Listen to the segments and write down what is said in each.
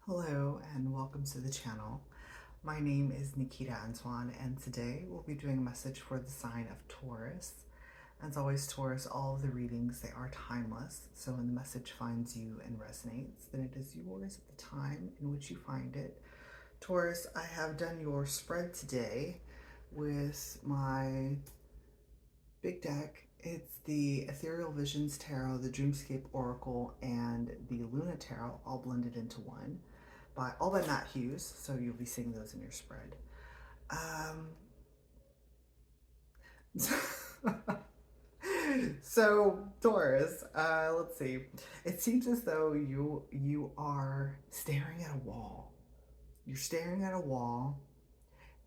Hello and welcome to the channel. My name is Nikita Antoine and today we'll be doing a message for the sign of Taurus. As always, Taurus, all of the readings, they are timeless. So when the message finds you and resonates, then it is yours at the time in which you find it. Taurus, I have done your spread today with my big deck. It's the Ethereal Visions Tarot, the Dreamscape Oracle, and the Luna Tarot all blended into one. All by Matt Hughes, so you'll be seeing those in your spread. So Taurus, let's see. It seems as though you are staring at a wall. You're staring at a wall,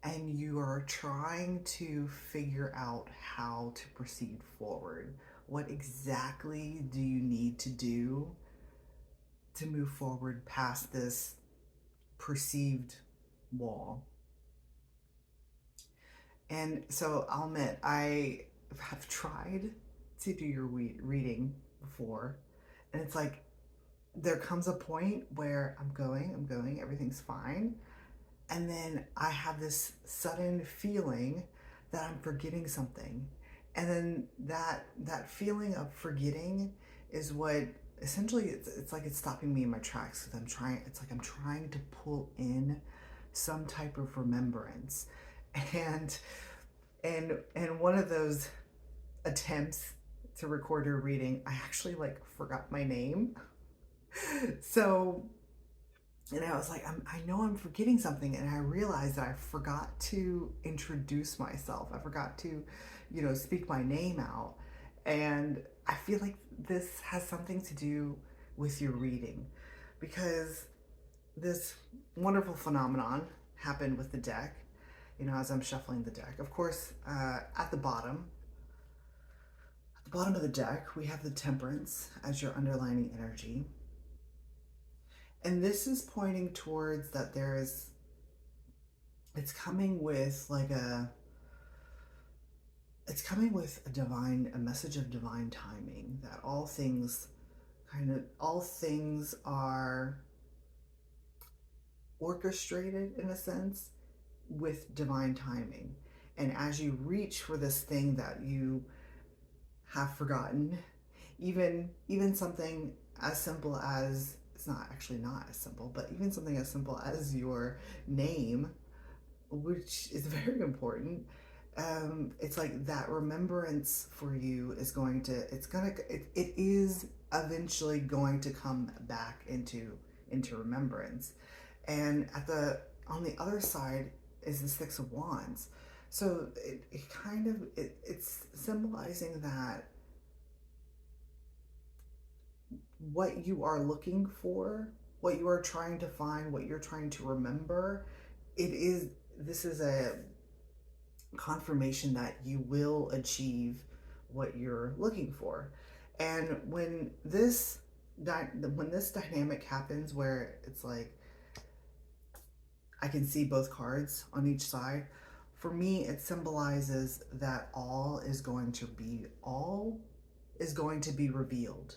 and you are trying to figure out how to proceed forward. What exactly do you need to do to move forward past this perceived wall? And so I'll admit, I have tried to do your reading before, and it's like there comes a point where I'm going, everything's fine. And then I have this sudden feeling that I'm forgetting something. And then that feeling of forgetting is what essentially it's like it's stopping me in my tracks because I'm trying to pull in some type of remembrance. And one of those attempts to record your reading, I actually like forgot my name. So, and I was like, I know I'm forgetting something, and I realized that I forgot to introduce myself. I forgot to, speak my name out. And I feel like this has something to do with your reading because this wonderful phenomenon happened with the deck, as I'm shuffling the deck. Of course, at the bottom of the deck, we have the Temperance as your underlining energy. And this is pointing towards that it's coming with a message of divine timing, that all things are orchestrated in a sense with divine timing. And as you reach for this thing that you have forgotten, even something as simple as, it's not as simple, but even something as simple as your name, which is very important. It's like that remembrance for you is it is eventually going to come back into remembrance. And on the other side is the Six of Wands. So it's symbolizing that what you are looking for, what you are trying to find, what you're trying to remember, this is a confirmation that you will achieve what you're looking for. And when this dynamic happens where it's like I can see both cards on each side, for me it symbolizes that all is going to be revealed.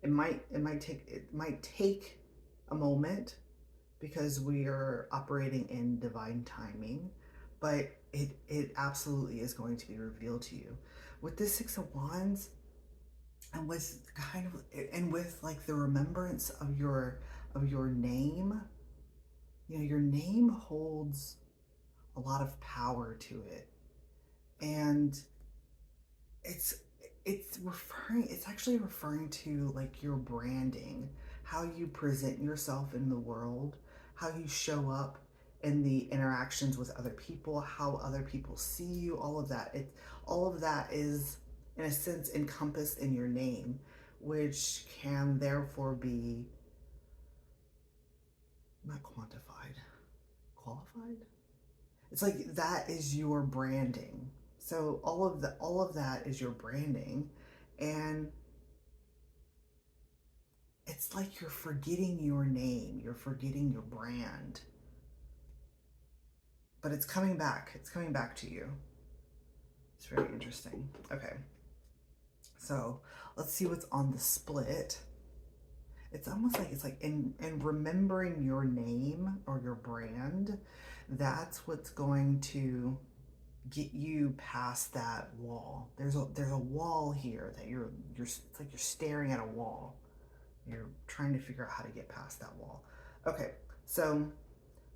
It might take a moment because we are operating in divine timing, but it absolutely is going to be revealed to you. With this Six of Wands, and with like the remembrance of your name, your name holds a lot of power to it. And it's actually referring to like your branding, how you present yourself in the world, how you show up in the interactions with other people, how other people see you, all of that is in a sense encompassed in your name, which can therefore be not quantified, qualified. It's like that is your branding. So all of that is your branding, and it's like you're forgetting your name, you're forgetting your brand. But it's coming back. It's coming back to you. It's very interesting. Okay. So let's see what's on the split. It's almost like, it's like in remembering your name or your brand, that's what's going to get you past that wall. There's a wall here that it's like you're staring at a wall. You're trying to figure out how to get past that wall. Okay, so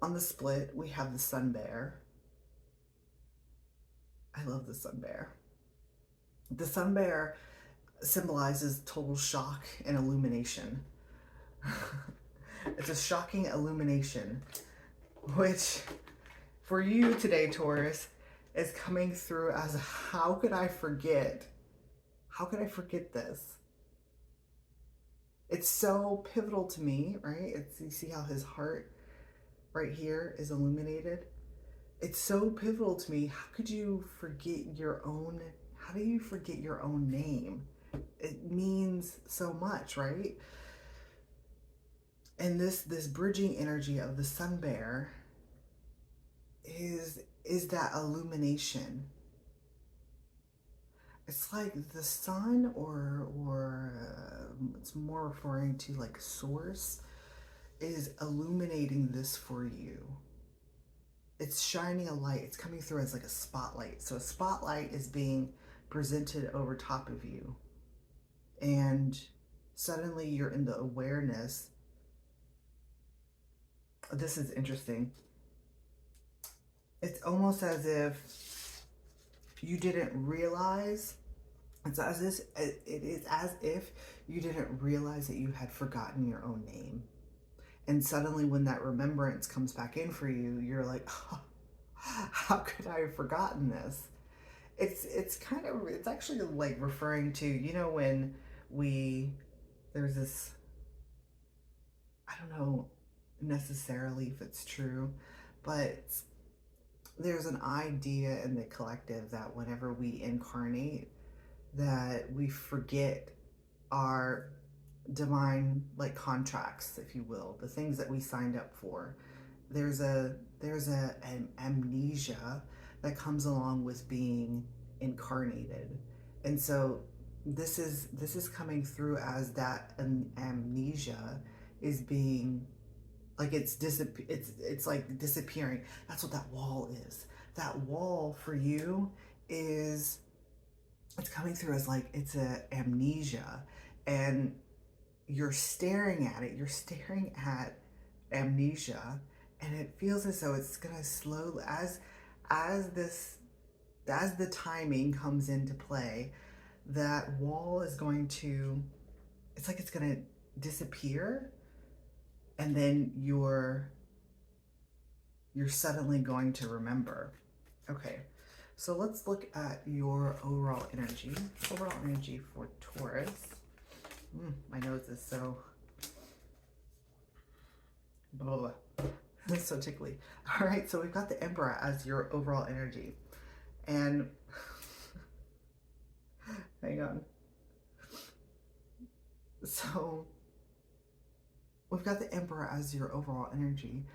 on the split, we have the sun bear. I love the sun bear. The sun bear symbolizes total shock and illumination. It's a shocking illumination, which for you today, Taurus, is coming through as how could I forget? How could I forget this? It's so pivotal to me, right? You see how his heart right here is illuminated? It's so pivotal to me. How could you forget your own? How do you forget your own name? It means so much, right? And this bridging energy of the sun bear is that illumination. It's like the sun, or it's more referring to like source, is illuminating this for you. It's shining a light. It's coming through as like a spotlight. So a spotlight is being presented over top of you, and suddenly you're in the awareness. This is interesting. It's almost as if you didn't realize. It's as if it is as if you didn't realize that you had forgotten your own name. And suddenly when that remembrance comes back in for you, you're like, oh, how could I have forgotten this? It's actually like referring to, when there's this, I don't know necessarily if it's true, but there's an idea in the collective that whenever we incarnate, that we forget our divine like contracts, if you will, the things that we signed up for. There's an amnesia that comes along with being incarnated, and so this is coming through as that amnesia is being like it's like disappearing. That's what that wall is. That wall for you is, it's coming through as like it's a amnesia, and you're staring at it. You're staring at amnesia, and it feels as though it's gonna slowly, as this as the timing comes into play, that wall is going to, it's like it's gonna disappear, and then you're suddenly going to remember. Okay, so let's look at your overall energy. Overall energy for Taurus. My nose is so blah, blah, blah. So tickly. All right, so we've got the Emperor as your overall energy, and hang on. So we've got the Emperor as your overall energy.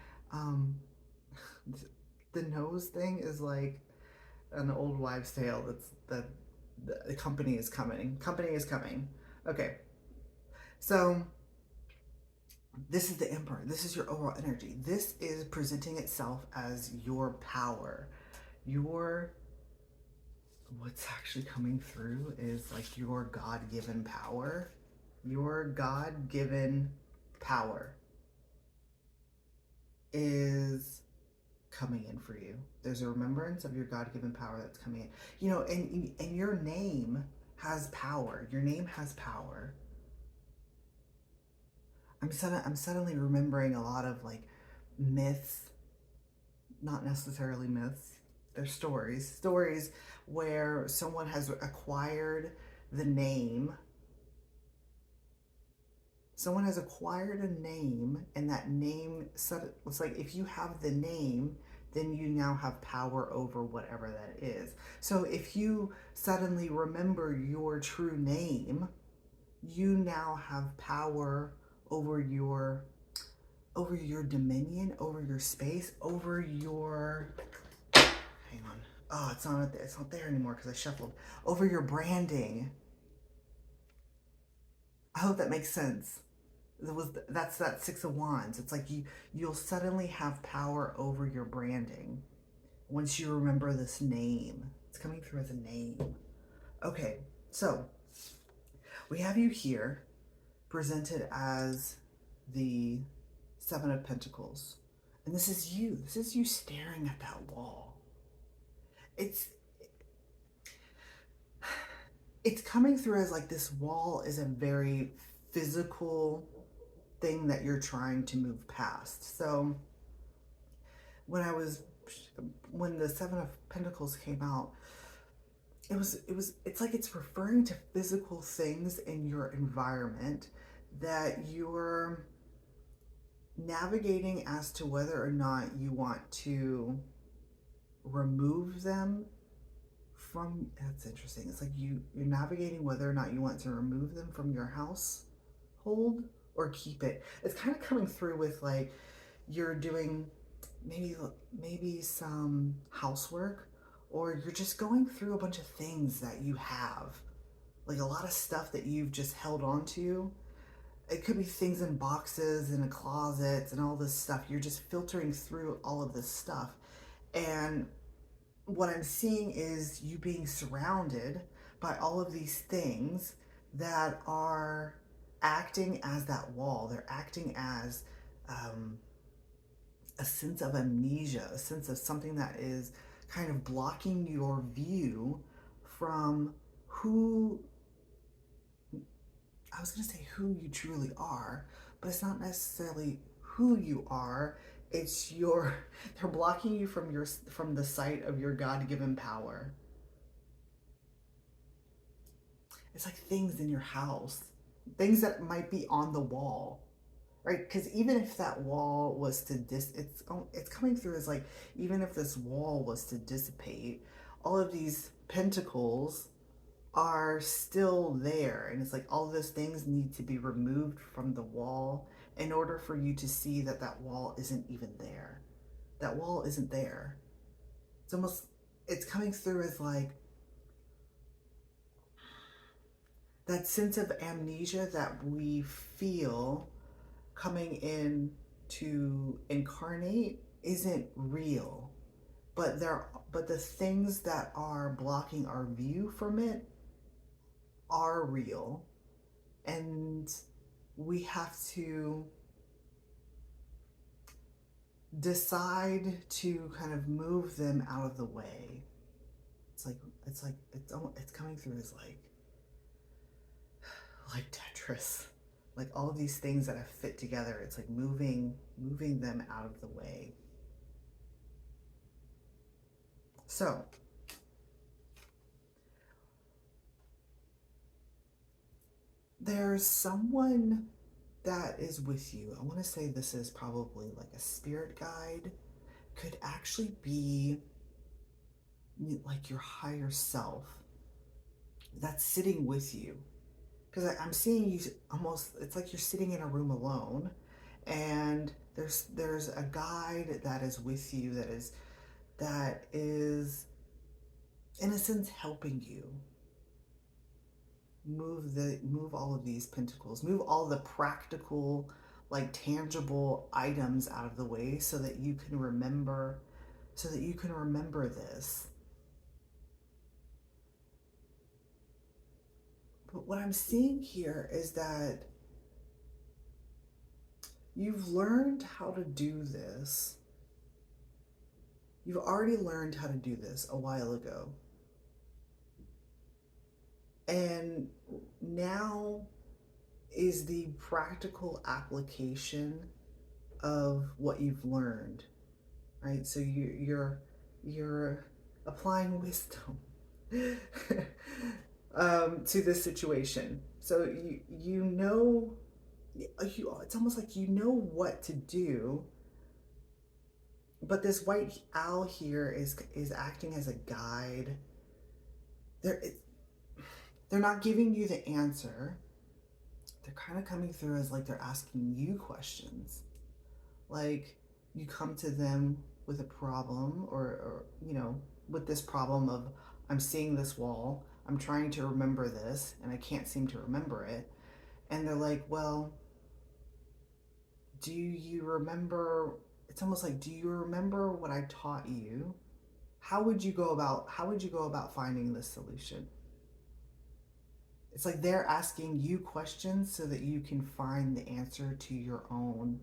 The nose thing is like an old wives' tale. That the company is coming. Company is coming. Okay, so this is the Emperor. This is your overall energy. This is presenting itself as your power. What's actually coming through is like your God-given power. Your God-given power is coming in for you. There's a remembrance of your God-given power that's coming in. And your name has power. Your name has power. I'm suddenly remembering a lot of like myths, not necessarily myths. They're stories where someone has acquired the name. Someone has acquired a name, and that name, it's like if you have the name, then you now have power over whatever that is. So if you suddenly remember your true name, you now have power over your dominion, over your space, over your, hang on. Oh, it's not there anymore because I shuffled. Over your branding. I hope that makes sense. That's that Six of Wands. It's like you'll suddenly have power over your branding once you remember this name. It's coming through as a name. Okay, so we have you here presented as the Seven of Pentacles. And this is you. This is you staring at that wall. It's coming through as like this wall is a very physical thing that you're trying to move past. So when the Seven of Pentacles came out, it's like it's referring to physical things in your environment that you're navigating as to whether or not you want to remove them from. That's interesting. It's like you're navigating whether or not you want to remove them from your household or keep it. It's kind of coming through with like you're doing maybe some housework, or you're just going through a bunch of things that you have, like a lot of stuff that you've just held on to. It could be things in boxes and in closets and all this stuff. You're just filtering through all of this stuff. And what I'm seeing is you being surrounded by all of these things that are acting as that wall. They're acting as a sense of amnesia, a sense of something that is kind of blocking your view from who, I was going to say who you truly are, but it's not necessarily who you are. It's they're blocking you from the sight of your God-given power. It's like things in your house, things that might be on the wall, right? Because even if that wall was to it's coming through as like, even if this wall was to dissipate, all of these pentacles are still there, and it's like all of those things need to be removed from the wall in order for you to see that that wall isn't even there. That wall isn't there. It's coming through as like that sense of amnesia that we feel coming in to incarnate isn't real, but the things that are blocking our view from it are real, and we have to decide to kind of move them out of the way. It's coming through as like Tetris, like all of these things that have fit together. It's like moving them out of the way. So there's someone that is with you. I want to say this is probably like a spirit guide. Could actually be like your higher self that's sitting with you. Because I'm seeing you almost, it's like you're sitting in a room alone, and there's a guide that is with you that is in a sense helping you move all of these pentacles, move all the practical, like tangible items out of the way so that you can remember this. But what I'm seeing here is that you've learned how to do this. You've already learned how to do this a while ago. And now is the practical application of what you've learned, right? So you're applying wisdom to this situation. So you know, it's almost like you know what to do, but this white owl here is acting as a guide. They're not giving you the answer. They're kind of coming through as like they're asking you questions. Like you come to them with a problem, or with this problem of, I'm seeing this wall, I'm trying to remember this, and I can't seem to remember it. And they're like, well, Do you remember? It's almost like, do you remember what I taught you? How would you go about finding this solution? It's like they're asking you questions so that you can find the answer to your own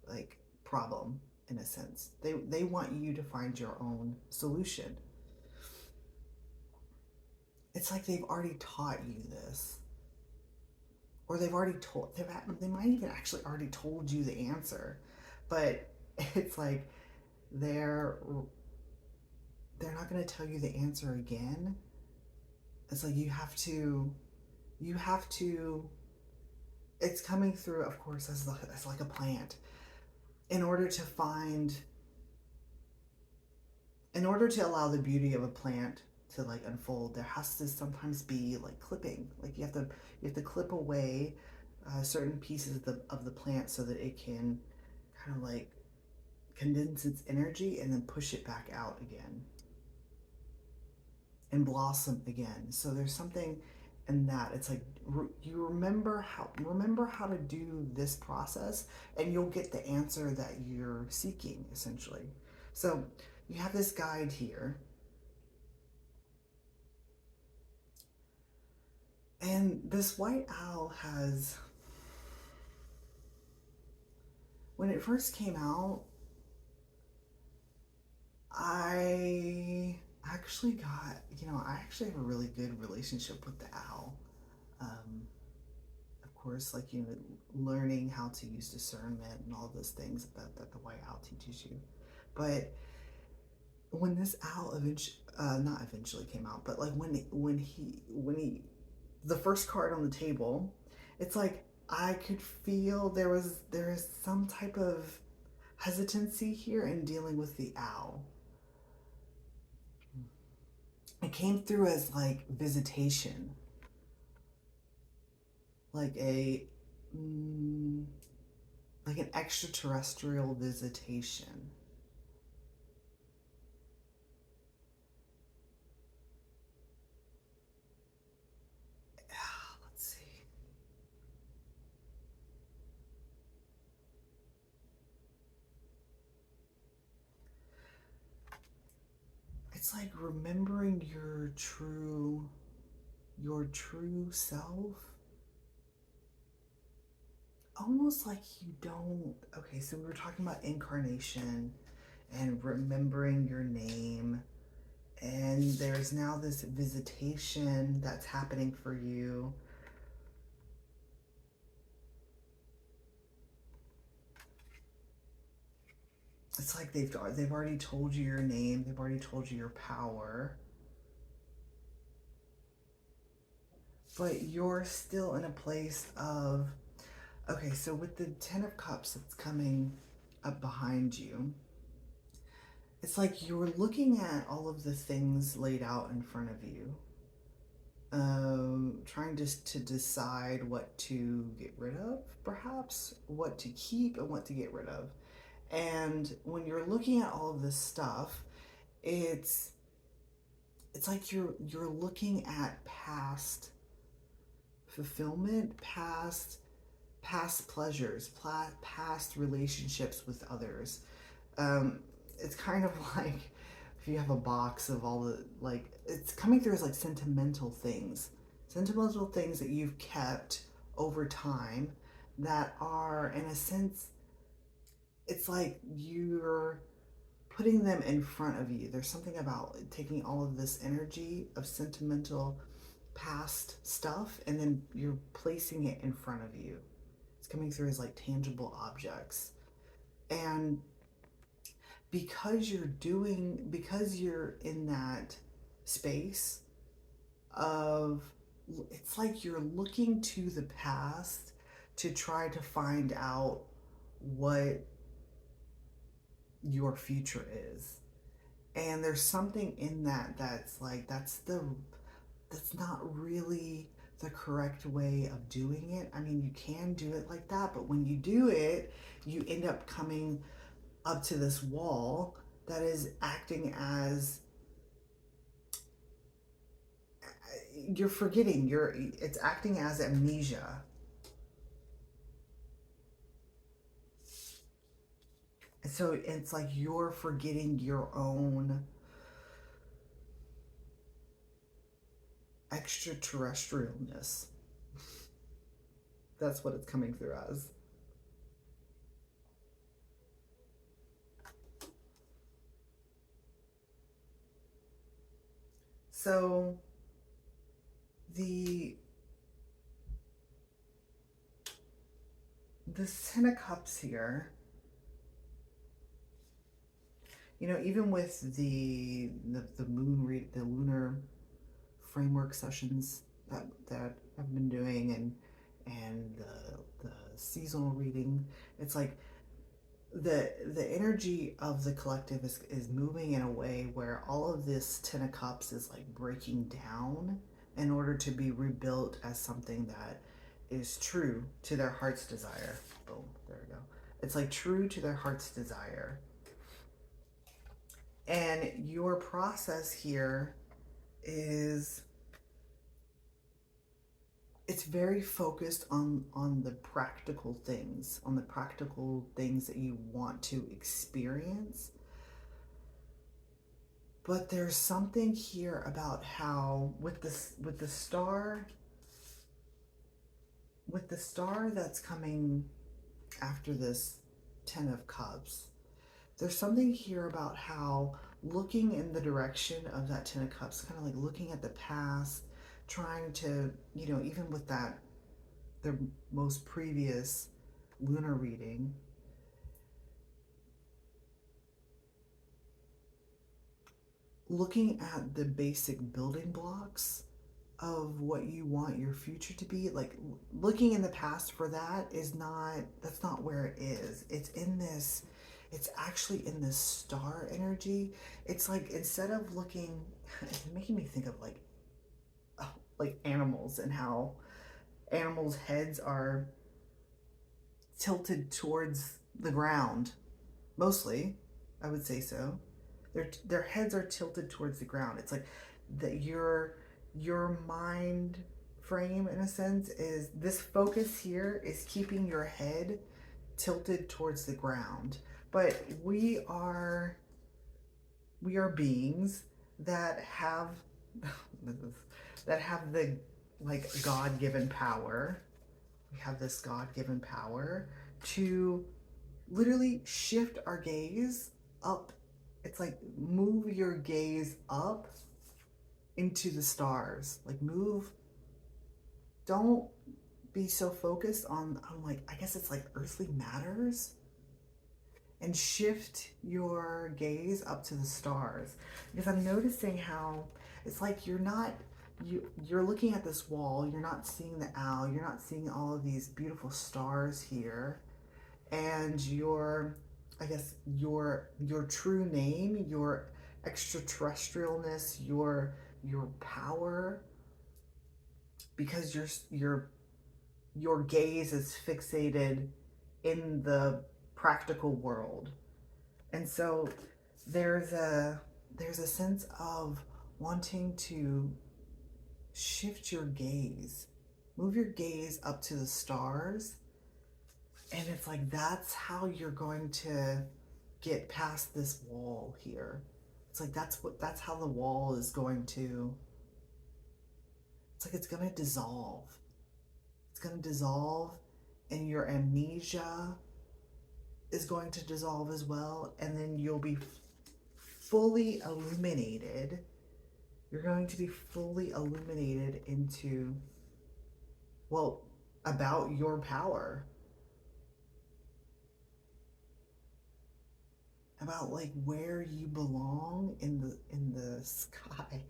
like problem in a sense. They want you to find your own solution. It's like they've already taught you this. Or they might even actually already told you the answer. But it's like they're they're not going to tell you the answer again. It's like you have to it's coming through, of course, as like a plant. In order to find in order to allow the beauty of a plant to like unfold, there has to sometimes be like clipping. Like you have to clip away certain pieces of the plant so that it can kind of like condense its energy and then push it back out again and blossom again. So there's something in that. It's like you remember how to do this process, and you'll get the answer that you're seeking essentially. So you have this guide here, and this white owl has, when it first came out, I I actually have a really good relationship with the owl. Um, of course, like, learning how to use discernment and all those things that the white owl teaches you. But when this owl not eventually came out, but like when he the first card on the table, it's like I could feel there is some type of hesitancy here in dealing with the owl. It came through as like visitation, like a mm, like an extraterrestrial visitation. Let's see. It's like remembering your true self. Almost like you don't. Okay, so we were talking about incarnation and remembering your name, and there's now this visitation that's happening for you. It's like they've already told you your name, they've already told you your power, but you're still in a place of, okay, so with the 10 of Cups that's coming up behind you, it's like you're looking at all of the things laid out in front of you, trying to decide what to get rid of, perhaps, what to keep and what to get rid of. And when you're looking at all of this stuff, it's it's like you're looking at past fulfillment, past pleasures, past relationships with others. Um, it's kind of like if you have a box of all the, like, it's coming through as like sentimental things that you've kept over time that are, in a sense, it's like you're putting them in front of you. There's something about taking all of this energy of sentimental past stuff and then you're placing it in front of you. It's coming through as like tangible objects. And because you're in that space of, it's like you're looking to the past to try to find out what your future is. And there's something in that that's like that's not really the correct way of doing it. I mean, you can do it like that, but when you do it, you end up coming up to this wall that is acting as, you're forgetting, it's acting as amnesia. So it's like you're forgetting your own extraterrestrialness. That's what it's coming through as. So the this Ten of Cups here, you know, even with the moon read the lunar framework sessions that I've been doing, and the seasonal reading, it's like the energy of the collective is moving in a way where all of this Ten of Cups is like breaking down in order to be rebuilt as something that is true to their heart's desire. Boom, there we go. It's like true to their heart's desire. And your process here is, it's very focused on the practical things, on the practical things that you want to experience. But there's something here about how with the star that's coming after this Ten of Cups, there's something here about how looking in the direction of that Ten of Cups, kind of like looking at the past, trying to, you know, even with that, the most previous lunar reading, looking at the basic building blocks of what you want your future to be. Like looking in the past for that is not, that's not where it is. It's in this, it's actually in this star energy. It's like instead of looking, it's making me think of like animals, and how animals' heads are tilted towards the ground. Mostly, I would say so. Their heads are tilted towards the ground. It's like that your mind frame, in a sense, is this focus here is keeping your head tilted towards the ground. But we are beings that have that have the like God-given power. We have this God-given power to literally shift our gaze up. It's like move your gaze up into the stars. Like move, don't be so focused on like, I guess it's like earthly matters, and shift your gaze up to the stars. Because I'm noticing how it's like you're looking at this wall, you're not seeing the owl, you're not seeing all of these beautiful stars here, and I guess your true name, your extraterrestrialness, your power, because your gaze is fixated in the practical world. And so there's a sense of wanting to shift your gaze, move your gaze up to the stars. And it's like that's how you're going to get past this wall here. It's like that's how the wall is going to, it's like it's going to dissolve. It's going to dissolve, and your amnesia is going to dissolve as well, and then you'll be fully illuminated. You're going to be fully illuminated into, well, about your power, about like where you belong in the sky,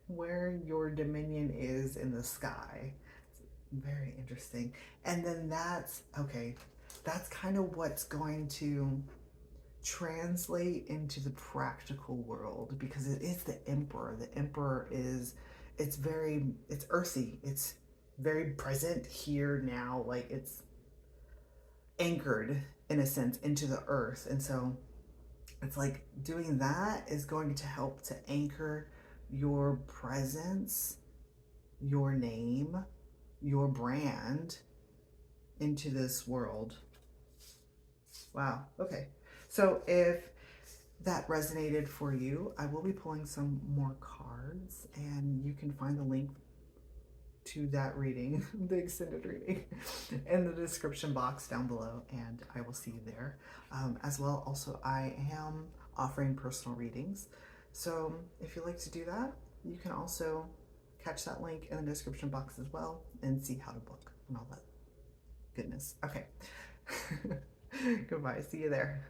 where your dominion is in the sky. It's very interesting. And then that's okay. That's kind of what's going to translate into the practical world, because it is the emperor. The emperor is, it's earthy. It's very present here now. Like it's anchored in a sense into the earth. And so it's like doing that is going to help to anchor your presence, your name, your brand into this world. Wow. Okay. So if that resonated for you, I will be pulling some more cards, and you can find the link to that reading, the extended reading, in the description box down below, and I will see you there. As well, also, I am offering personal readings. So if you'd like to do that, you can also catch that link in the description box as well and see how to book and all that goodness. Okay. Goodbye. See you there.